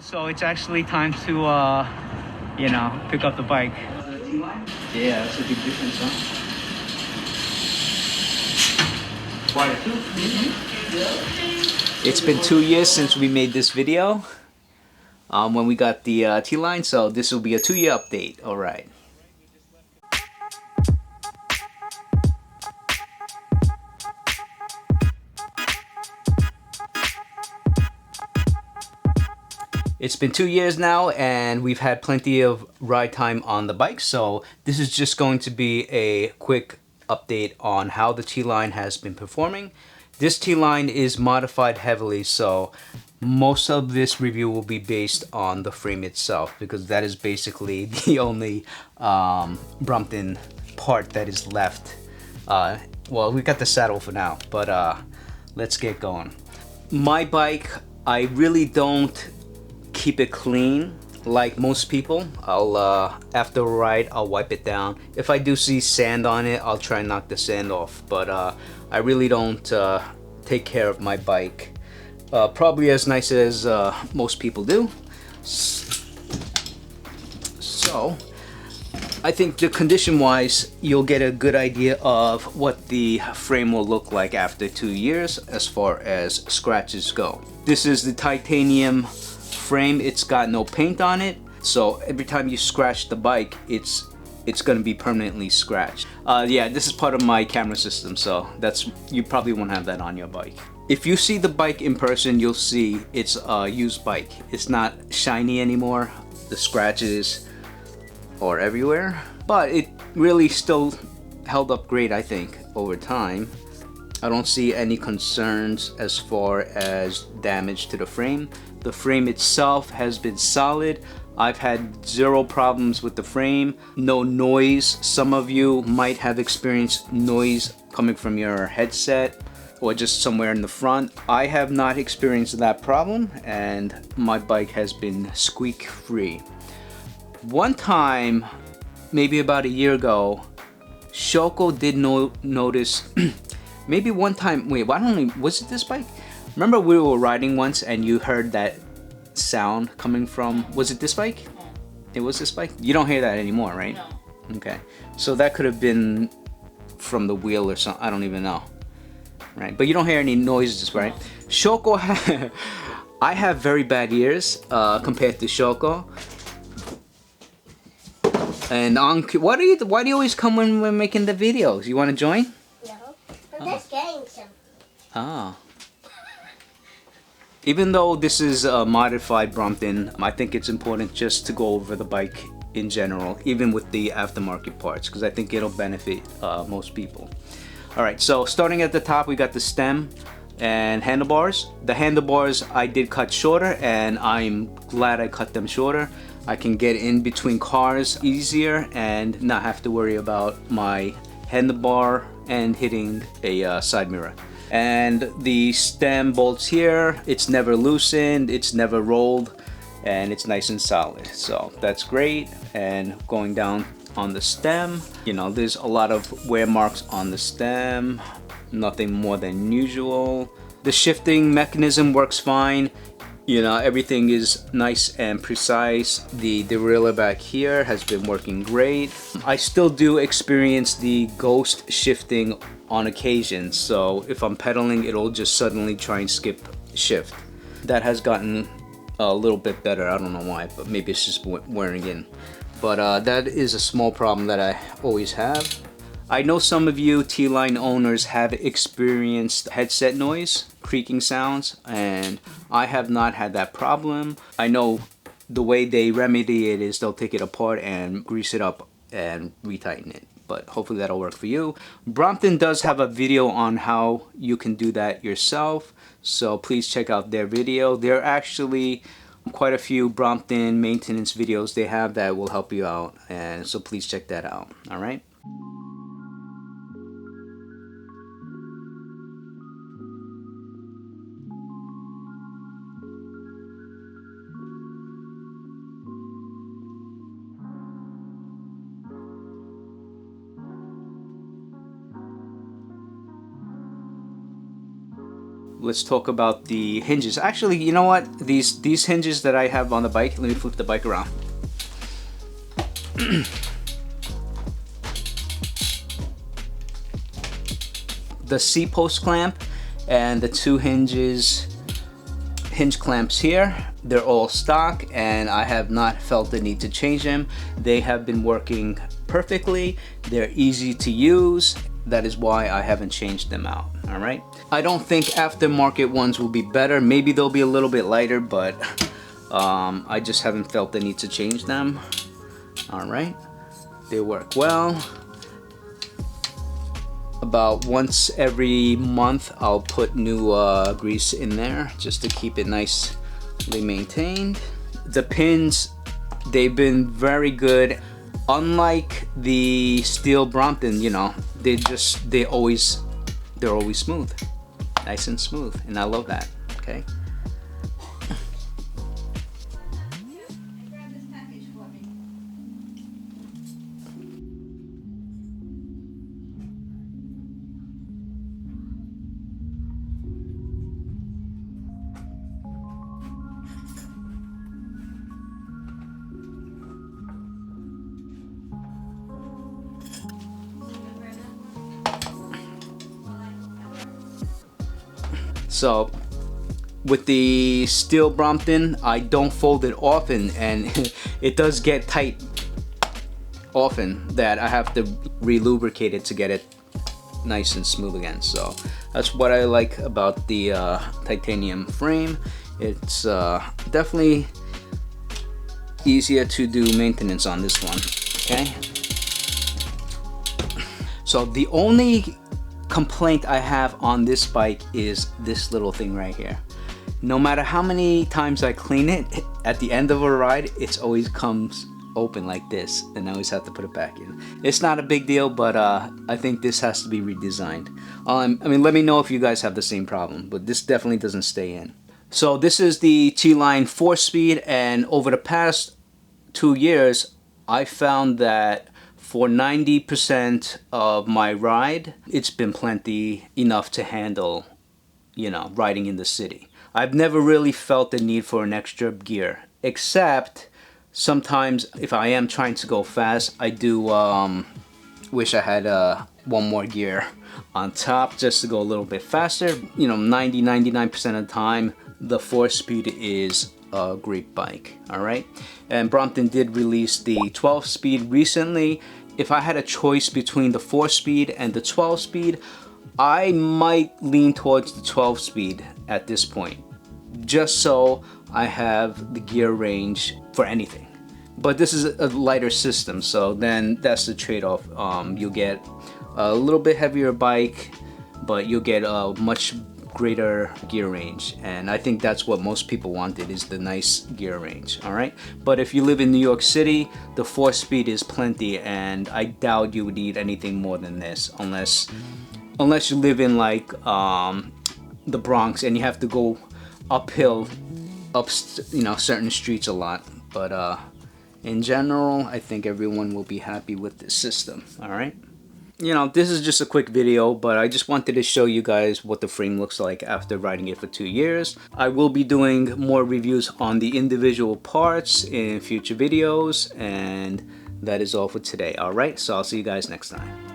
So it's actually time to, pick up the bike. T-Line? Yeah, that's a big difference, huh? Why, it's been 2 years since we made this video when we got the T-Line, so this will be a 2-year update. All right. It's been 2 years now and we've had plenty of ride time on the bike, so this is just going to be a quick update on how the T-Line has been performing. This T-Line is modified heavily, so most of this review will be based on the frame itself because that is basically the only Brompton part that is left. Well, we got the saddle for now, but let's get going. My bike, I really don't keep it clean like most people. I'll after a ride I'll wipe it down. If I do see sand on it, I'll try and knock the sand off, but I really don't take care of my bike probably as nice as most people do. So I think the condition wise you'll get a good idea of what the frame will look like after 2 years as far as scratches go. This is the titanium frame. It's got no paint on it, so every time you scratch the bike it's gonna be permanently scratched. Yeah, this is part of my camera system, so you probably won't have that on your bike. If you see the bike in person, you'll see it's a used bike. It's not shiny anymore. The scratches are everywhere, but it really still held up great, I think, over time. I don't see any concerns as far as damage to the frame. The frame itself has been solid. I've had zero problems with the frame. No noise. Some of you might have experienced noise coming from your headset or just somewhere in the front. I have not experienced that problem and my bike has been squeak free. One time, maybe about a year ago, Shoko did notice maybe one time, wait, was it this bike? Remember we were riding once and you heard that sound coming from, was it this bike? It was this bike? You don't hear that anymore, right? No. Okay, so that could have been from the wheel or something, I don't even know. Right, but you don't hear any noises, right? No. Shoko, I have very bad ears compared to Shoko. And why do you always come when we're making the videos? You want to join? No, I'm just getting some. Ah. Even though this is a modified Brompton, I think it's important just to go over the bike in general, even with the aftermarket parts, because I think it'll benefit most people. Alright, so starting at the top, we got the stem and handlebars. The handlebars I did cut shorter, and I'm glad I cut them shorter. I can get in between cars easier and not have to worry about my handlebar and hitting a side mirror. And the stem bolts here, it's never loosened, it's never rolled, and it's nice and solid, so that's great. And going down on the stem, you know, there's a lot of wear marks on the stem, nothing more than usual. The shifting mechanism works fine. You know, everything is nice and precise. The derailleur back here has been working great. I still do experience the ghost shifting on occasion, so if I'm pedaling, it'll just suddenly try and skip shift. That has gotten a little bit better. I don't know why, but maybe it's just wearing in. But that is a small problem that I always have. I know some of you T-Line owners have experienced headset noise, creaking sounds, and I have not had that problem. I know the way they remedy it is they'll take it apart and grease it up and retighten it, but hopefully that'll work for you. Brompton does have a video on how you can do that yourself, so please check out their video. There are actually quite a few Brompton maintenance videos they have that will help you out, and so please check that out. All right. let's talk about the hinges. Actually, you know what? These hinges that I have on the bike, let me flip the bike around. The C-post clamp and the two hinge clamps here, they're all stock and I have not felt the need to change them. They have been working perfectly. They're easy to use. That is why I haven't changed them out. All right. I don't think aftermarket ones will be better. Maybe they'll be a little bit lighter, but I just haven't felt the need to change them. All right. They work well. About once every month I'll put new grease in there just to keep it nicely maintained. The pins, they've been very good. Unlike the steel Brompton, you know, they're always smooth, nice and smooth, and I love that. Okay. So with the steel Brompton, I don't fold it often, and it does get tight often that I have to re-lubricate it to get it nice and smooth again. So that's what I like about the titanium frame. It's definitely easier to do maintenance on this one. Okay. So the only complaint I have on this bike is this little thing right here. No matter how many times I clean it, at the end of a ride, it's always comes open like this, and I always have to put it back in. It's not a big deal, but I think this has to be redesigned. I mean, let me know if you guys have the same problem, but this definitely doesn't stay in. So this is the T-Line 4-speed, and over the past 2 years, I found that for 90% of my ride, it's been plenty enough to handle, you know, riding in the city. I've never really felt the need for an extra gear, except sometimes if I am trying to go fast, I do wish I had one more gear on top just to go a little bit faster. You know, 99% of the time, the 4-speed is a great bike. All right, and Brompton did release the 12-speed recently. If I had a choice between the 4-speed and the 12-speed, I might lean towards the 12-speed at this point, just so I have the gear range for anything. But this is a lighter system, so then that's the trade-off. You'll get a little bit heavier bike, but you'll get a much greater gear range, and I think that's what most people wanted, is the nice gear range. All right, but if you live in New York City, the 4-speed is plenty, and I doubt you would need anything more than this, unless you live in like the Bronx and you have to go uphill, you know, certain streets a lot. But in general, I think everyone will be happy with this system. All right. You know, this is just a quick video, but I just wanted to show you guys what the frame looks like after riding it for 2 years. I will be doing more reviews on the individual parts in future videos, and that is all for today. All right, so I'll see you guys next time.